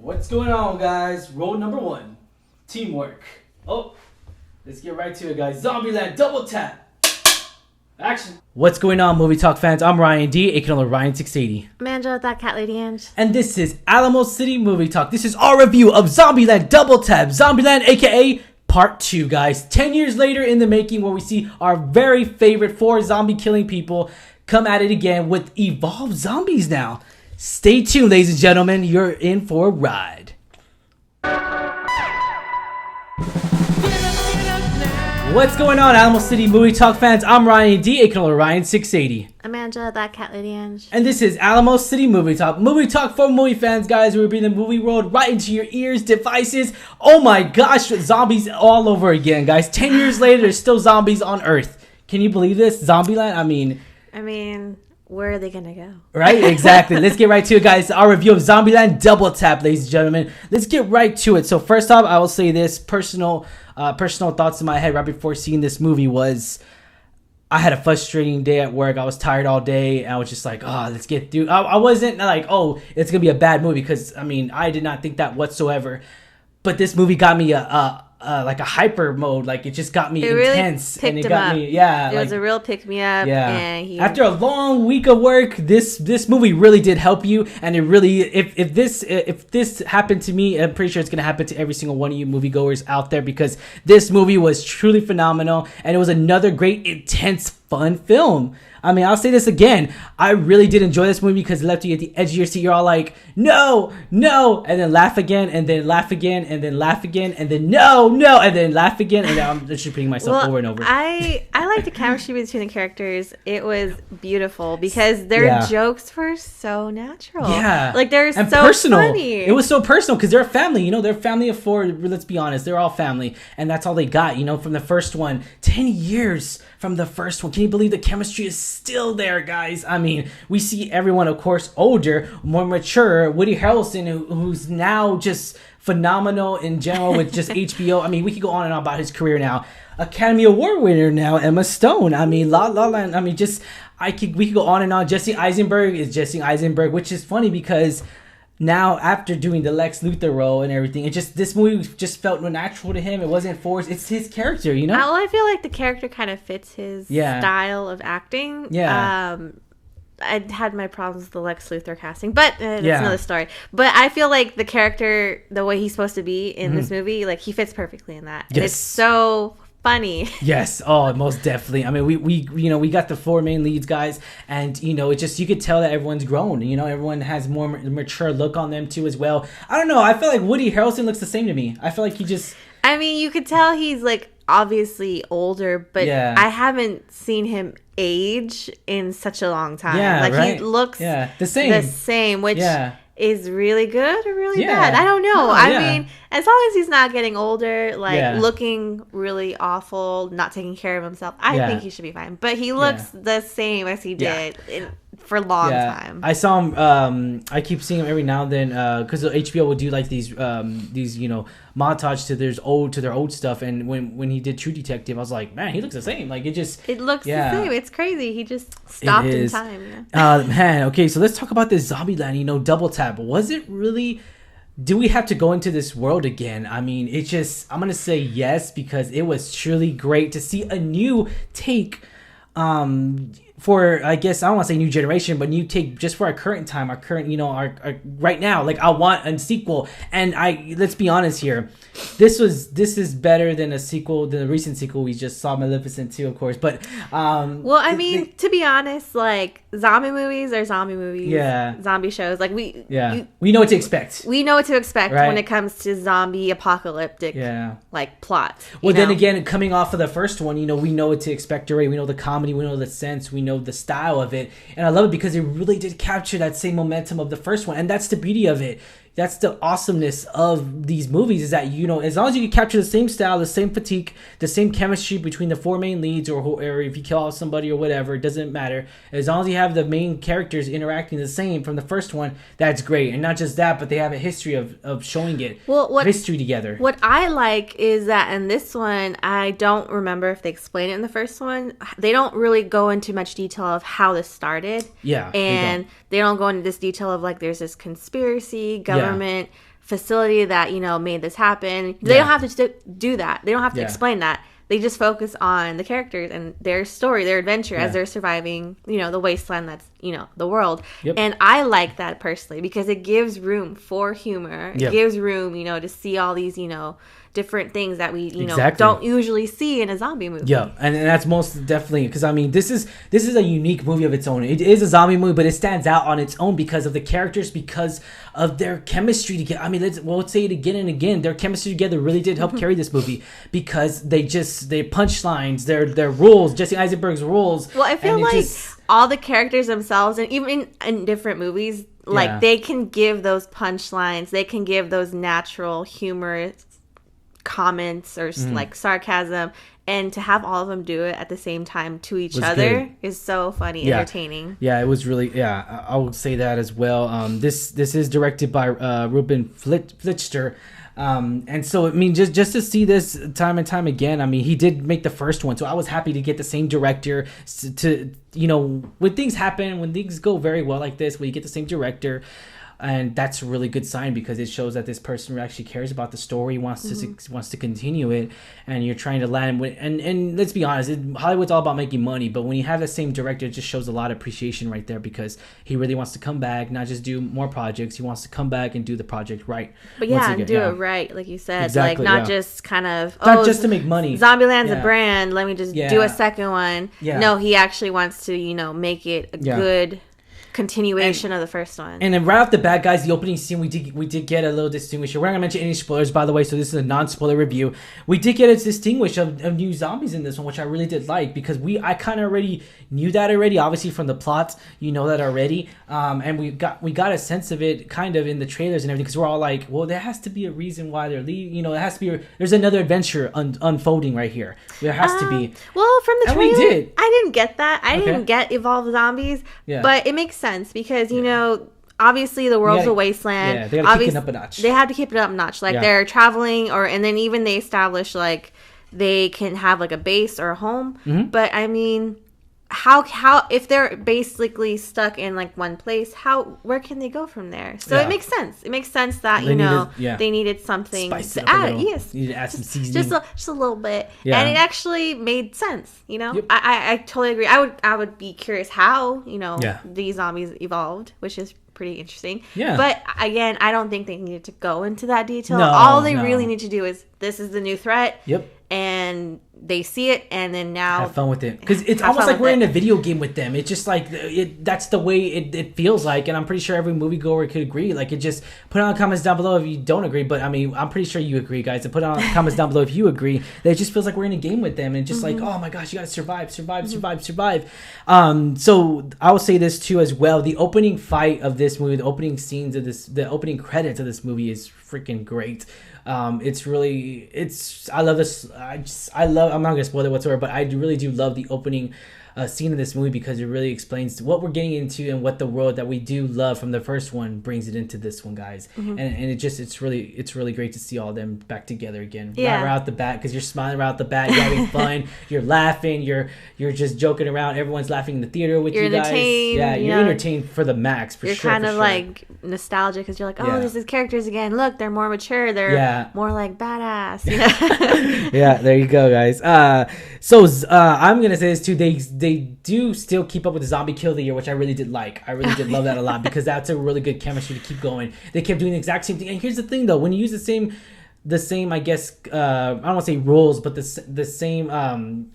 What's going on, guys? Rule number 1, teamwork. Oh, let's get right to it, guys. Zombieland, double tap. Action. What's going on, Movie Talk fans? I'm Ryan D, aka Ryan680. I'm Angela, that cat lady Ange. And this is Alamo City Movie Talk. This is our review of Zombieland, double tap. Zombieland, aka Part 2, guys. 10 years later in the making, where we see our very favorite 4 zombie-killing people come at it again with evolved zombies now. Stay tuned, ladies and gentlemen. You're in for a ride. What's going on, Alamo City Movie Talk fans? I'm Ryan D, aka Ryan680. I'm Angela, that cat lady Ange. And this is Alamo City Movie Talk. Movie Talk for movie fans, guys. We're bringing the movie world right into your ears, devices. Oh my gosh, zombies all over again, guys. 10 years later, there's still zombies on Earth. Can you believe this? Zombieland? I mean, where are they gonna go? Right? Exactly. Let's get right to it, guys. Our review of Zombieland Double Tap, ladies and gentlemen. Let's get right to it. So first off, I will say this. Personal thoughts in my head right before seeing this movie was, I had a frustrating day at work. I was tired all day. And I was just like, let's get through. I wasn't like, it's going to be a bad movie. Because, I did not think that whatsoever. But this movie got me like a hyper mode. Like, it just got me intense. Really picked and it got up. me, yeah. It was a real pick me up. Yeah. And after a long week of work, this movie really did help you. And it really, if this happened to me, I'm pretty sure it's gonna happen to every single one of you moviegoers out there, because this movie was truly phenomenal, and it was another great, intense, fun film. I'll say this again. I really did enjoy this movie because it left you at the edge of your seat. You're all like, no, and then laugh again, and then laugh again, and then laugh again, and then no, and then laugh again, and then I'm just repeating myself over and over. I like the chemistry between the characters. It was beautiful because their jokes were so natural. Yeah. Like, they're and so personal. funny. It was so personal because they're a family. They're a family of 4. Let's be honest. They're all family. And that's all they got, from the first one. 10 years from the first one. Can you believe the chemistry is still there, guys? We see everyone, of course, older, more mature. Woody Harrelson, who's now just phenomenal in general with just HBO. We could go on and on about his career now. Academy Award winner now, Emma Stone. La La Land. We could go on and on. Jesse Eisenberg is Jesse Eisenberg, which is funny because now, after doing the Lex Luthor role and everything, this movie just felt natural to him. It wasn't forced. It's his character, Well, I feel like the character kind of fits his style of acting. Yeah. I had my problems with the Lex Luthor casting, but that's another story. But I feel like the character, the way he's supposed to be in this movie, like, he fits perfectly in that. Yes. And it's so funny. Yes. Oh, most definitely. We got the 4 main leads, guys, and it just, you could tell that everyone's grown. Everyone has more mature look on them too as well. I don't know. I feel like Woody Harrelson looks the same to me. I feel like he just. You could tell he's like obviously older, but I haven't seen him age in such a long time. Yeah, like, right? he looks the same, which is really good or really bad. I don't know. As long as he's not getting older, looking really awful, not taking care of himself, I think he should be fine. But he looks the same as he did for a long time. I saw him. I keep seeing him every now and then because HBO will do like these montage to their old stuff. And when he did True Detective, I was like, man, he looks the same. Like, it looks the same. It's crazy. He just stopped in time. Man, okay, so let's talk about this Zombieland. Double tap. Was it really? Do we have to go into this world again? I'm gonna say yes, because it was truly great to see a new take. For, I guess, I don't want to say new generation, but new take just for our current time, our current, our right now. Like, I want a sequel, and let's be honest here, this is better than the recent sequel we just saw, Maleficent 2, of course. But to be honest, like, zombie movies are zombie movies. Yeah. Zombie shows, like, we know what to expect. We know what to expect when it comes to zombie apocalyptic like plots. Well, then again, coming off of the first one, we know what to expect already. We know the comedy, we know the sense, we know the style of it, and I love it because it really did capture that same momentum of the first one, and that's the beauty of it. That's the awesomeness of these movies, is that, as long as you can capture the same style, the same fatigue, the same chemistry between the 4 main leads, or if you kill off somebody or whatever, it doesn't matter. As long as you have the main characters interacting the same from the first one, that's great. And not just that, but they have a history of showing it. History together. What I like is that in this one, I don't remember if they explain it in the first one. They don't really go into much detail of how this started. Yeah. And they don't go into this detail of, like, there's this conspiracy, government facility that, made this happen. They don't have to do that. They don't have to explain that. They just focus on the characters and their story, their adventure as they're surviving, the wasteland that's, the world. Yep. And I like that personally because it gives room for humor. It gives room, to see all these, different things that we don't usually see in a zombie movie. Yeah, and that's most definitely because this is a unique movie of its own. It is a zombie movie, but it stands out on its own because of the characters, because of their chemistry together. Let's say it again and again. Their chemistry together really did help carry this movie because their punchlines, their rules, Jesse Eisenberg's rules. Well, I feel like all the characters themselves, and even in different movies, they can give those punchlines. They can give those natural humorous comments or like sarcasm, and to have all of them do it at the same time to each other is so funny, entertaining. It was really I would say that as well. This is directed by Ruben Flichter, and so just to see this time and time again. He did make the first one, so I was happy to get the same director to when things happen, when things go very well like this, when you get the same director. And that's a really good sign because it shows that this person actually cares about the story, wants to continue it, and you're trying to land with. And let's be honest, Hollywood's all about making money, but when you have the same director, it just shows a lot of appreciation right there because he really wants to come back, not just do more projects. He wants to come back and do the project right. But do it right, like you said, exactly, like not just kind of not just to make money. Zombieland's a brand. Let me just do a second one. Yeah. No, he actually wants to make it a good continuation of the first one. And then right off the bat, guys, the opening scene, we did get a little distinguished. We're not gonna mention any spoilers, by the way, so this is a non-spoiler review. We did get a distinguish of new zombies in this one, which I really did like because I kind of already knew that already, obviously from the plot, that already, and we got a sense of it kind of in the trailers and everything because we're all like, well, there has to be a reason why they're leaving. It has to be. There's another adventure unfolding right here. There has to be. Well, from the trailer, I didn't get that. I didn't get evolved zombies, but it makes sense because obviously the world's a wasteland. Yeah, they gotta keep it up a notch. They have to keep it up a notch. Like they're traveling, and then even they establish like they can have like a base or a home. Mm-hmm. But how if they're basically stuck in like one place, where can they go from there? So it makes sense. It makes sense that they needed something to add. Yes, you need to add some seasoning, just a little bit, and it actually made sense. Yep. I totally agree. I would be curious how these zombies evolved, which is pretty interesting. Yeah. But again, I don't think they needed to go into that detail. No, all they really need to do is this is the new threat. Yep. And they see it, and then now have fun with it because it's almost like we're in a video game with them. It's just like that's the way it feels like, and I'm pretty sure every moviegoer could agree. Like, it just put on comments down below if you don't agree, but I'm pretty sure you agree, guys. And put on comments down below if you agree. That it just feels like we're in a game with them, and just like, oh my gosh, you gotta survive. So I will say this too as well. The opening fight of this movie, the opening scenes of this, the opening credits of this movie is freaking great. I love this. I'm not gonna spoil it whatsoever, but I really do love the opening scene of this movie because it really explains what we're getting into and what the world that we do love from the first one brings it into this one, guys. Mm-hmm. And it's really great to see all of them back together again. Right out the bat, because you're smiling right out the bat, you're having fun, you're laughing, you're just joking around, everyone's laughing in the theater with you guys. Yeah, you're entertained for the max, for you're sure. You're kind of like nostalgic because you're like, there's these characters again. Look, they're more mature. They're more like badass. Yeah, there you go, guys. So I'm gonna say this too. They do still keep up with the zombie kill of the year, which I really did like. I really did love that a lot because that's a really good chemistry to keep going. They kept doing the exact same thing. And here's the thing, though, when you use the same, I guess, I don't want to say rules, but the same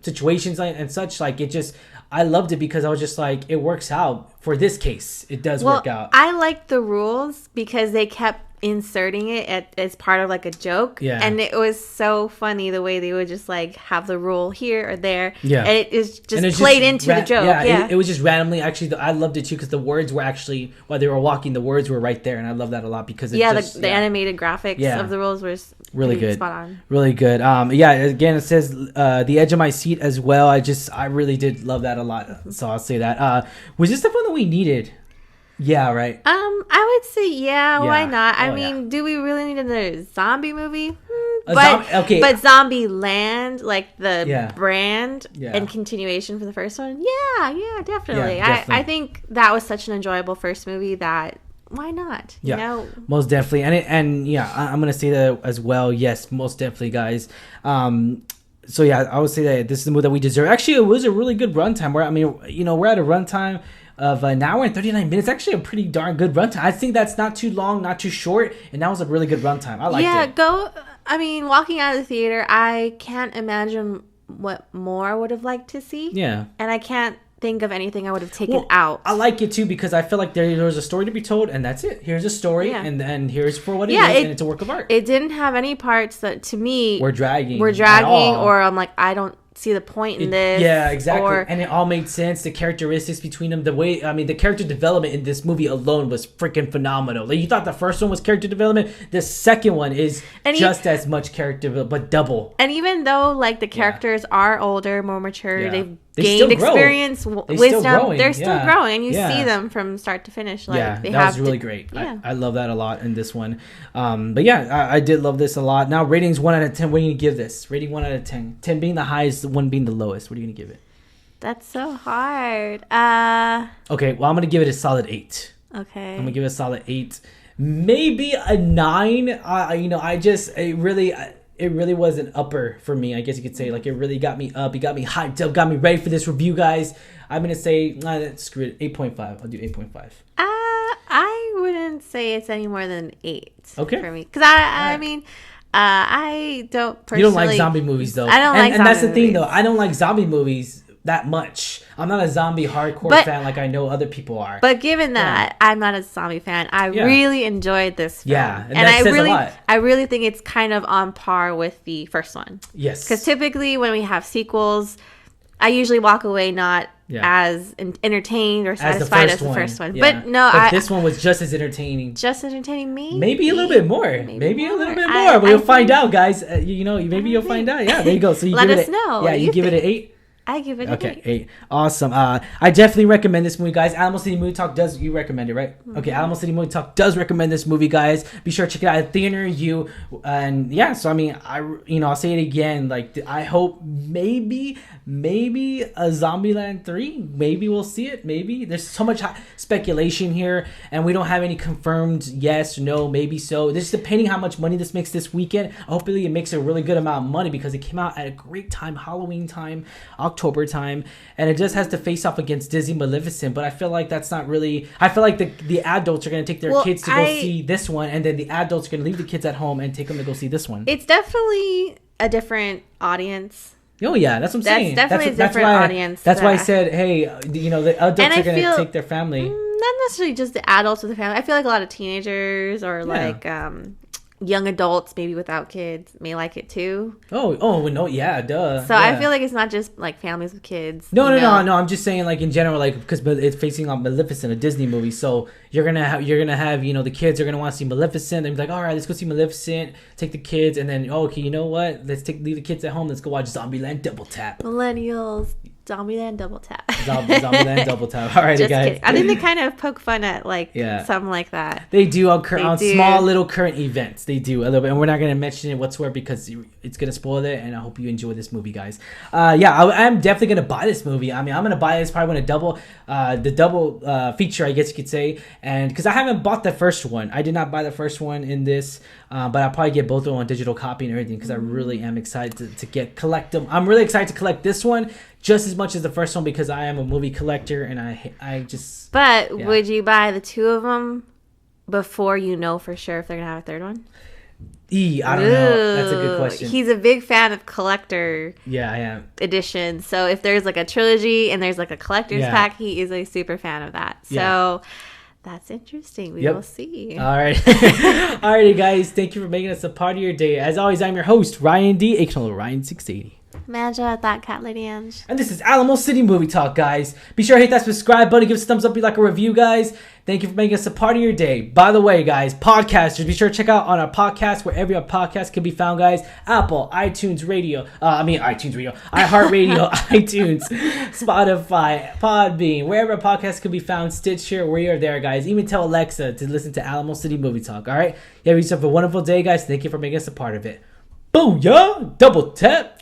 situations and such, like, it just, I loved it because I was just like, it works out. For this case, it does work out. I liked the rules because they kept inserting it as part of like a joke, and it was so funny the way they would just like have the rule here or there, and it is just played into the joke. It was just randomly. Actually, I loved it too because the words were actually, while they were walking, the words were right there, and I love that a lot because the animated graphics of the rules was really good, spot on, really good. Again, it says the edge of my seat as well. I really did love that a lot, so I'll say that. Was this the one that we needed? Yeah, right. I would say why not? I mean, do we really need another zombie movie? But Zombieland, like the brand and continuation for the first one, definitely. I think that was such an enjoyable first movie that why not? Yeah, you know? Most definitely. And yeah, I'm gonna say that as well. Yes, most definitely, guys. So yeah, I would say that this is the movie that we deserve. Actually, it was a really good runtime. We're at a runtime of an hour and 39 minutes. Actually, a pretty darn good runtime. I think that's not too long, not too short, and that was a really good runtime. I liked it. Walking out of the theater, I can't imagine what more I would have liked to see. Yeah, and I can't think of anything I would have taken out. I like it too because I feel like there was a story to be told, and that's it. Here's a story, and here's for what it is, and it's a work of art. It didn't have any parts that to me were dragging, or I'm like, I don't see the point in this. Yeah, exactly. And it all made sense. The characteristics between them, the character development in this movie alone was freaking phenomenal. Like, you thought the first one was character development, the second one is just as much character, but double. And even though like the characters are older, more mature, they've gained experience, wisdom, they're still growing, and you see them from start to finish. Like, that was really great. I love that a lot in this one. But yeah, I did love this a lot. Now, ratings 1 out of 10. What are you gonna give this? Rating 1 out of 10. 10 being the highest, 1 being the lowest. What are you gonna give it? That's so hard. Okay, well, I'm gonna give it a solid 8. Okay. I'm gonna give it a solid 8. Maybe a 9. It really was an upper for me, I guess you could say. Like, it really got me up. It got me hyped up, got me ready for this review, guys. I'm going to say, screw it, 8.5. I'll do 8.5. I wouldn't say it's any more than 8 for me. Because, I don't personally... You don't like zombie movies, though. I don't like zombie movies. And that's the thing, though. I don't like zombie movies that much. I'm not a zombie hardcore fan like I know other people are. But given that I'm not a zombie fan, I really enjoyed this film. Yeah, and that says a lot. I really think it's kind of on par with the first one. Yes. Because typically when we have sequels, I usually walk away not as entertained or satisfied as the first one. Yeah. But this one was just as entertaining. Maybe a little bit more. Maybe a little bit more. But you'll find out, guys. Maybe you'll find out. Yeah, there you go. So you let us know. Yeah, you give it an 8. I give it an 8. Awesome. I definitely recommend this movie, guys. Alamo City Movie Talk does. You recommend it, right? Mm-hmm. Okay, Alamo City Movie Talk does recommend this movie, guys. Be sure to check it out at theater you. And yeah, so I'll say it again. Like, I hope maybe a Zombieland 3. Maybe we'll see it. Maybe there's so much speculation here, and we don't have any confirmed yes, no, maybe so. This is depending how much money this makes this weekend. Hopefully, it makes a really good amount of money because it came out at a great time, Halloween time, October time, and it just has to face off against Disney Maleficent. But I feel like that's not really. I feel like the adults are going to take their kids to go see this one, and then the adults are going to leave the kids at home and take them to go see this one. It's definitely a different audience. Oh yeah, that's what I'm saying. That's definitely a different audience. That's why I said, hey, the adults are going to take their family. Not necessarily just the adults with the family. I feel like a lot of teenagers or young adults, maybe without kids, may like it too. Oh no, yeah, duh. So I feel like it's not just like families with kids. No. I'm just saying, like, in general, like, because it's facing on Maleficent, a Disney movie. So you're gonna have the kids are gonna want to see Maleficent. They're like, all right, let's go see Maleficent. Take the kids, and then okay, you know what? Leave the kids at home. Let's go watch Zombieland Double Tap. Millennials. Zombieland Double Tap. Zombieland Double Tap. All right, guys. Kidding. I think they kind of poke fun at something like that. They do on small little current events. They do a little bit, and we're not going to mention it whatsoever because it's going to spoil it. And I hope you enjoy this movie, guys. I am definitely going to buy this movie. I mean, I'm going to buy this probably when the double feature, I guess you could say, and because I haven't bought the first one. I did not buy the first one in this, but I'll probably get both of them on digital copy and everything because I really am excited to collect them. I'm really excited to collect this one just as much as the first one because I am a movie collector and I just. But would you buy the two of them before you know for sure if they're gonna have a third one? I don't know. That's a good question. He's a big fan of collector. Yeah, I am. Editions. So if there's like a trilogy and there's like a collector's pack, he is a super fan of that. So that's interesting. We will see. All right. Alrighty, guys. Thank you for making us a part of your day. As always, I'm your host, Ryan D. Ryan680. Manja, that cat lady Ange. And this is Alamo City Movie Talk, guys. Be sure to hit that subscribe button, give us a thumbs up, be like a review, guys. Thank you for making us a part of your day. By the way, guys, podcasters, be sure to check out on our podcast wherever your podcast can be found, guys. Apple, iTunes Radio, iHeart Radio, iTunes, Spotify, Podbean, wherever podcasts can be found, Stitcher, we are there, guys. Even tell Alexa to listen to Alamo City Movie Talk, all right? You have yourself a wonderful day, guys. Thank you for making us a part of it. Booyah! Double tap!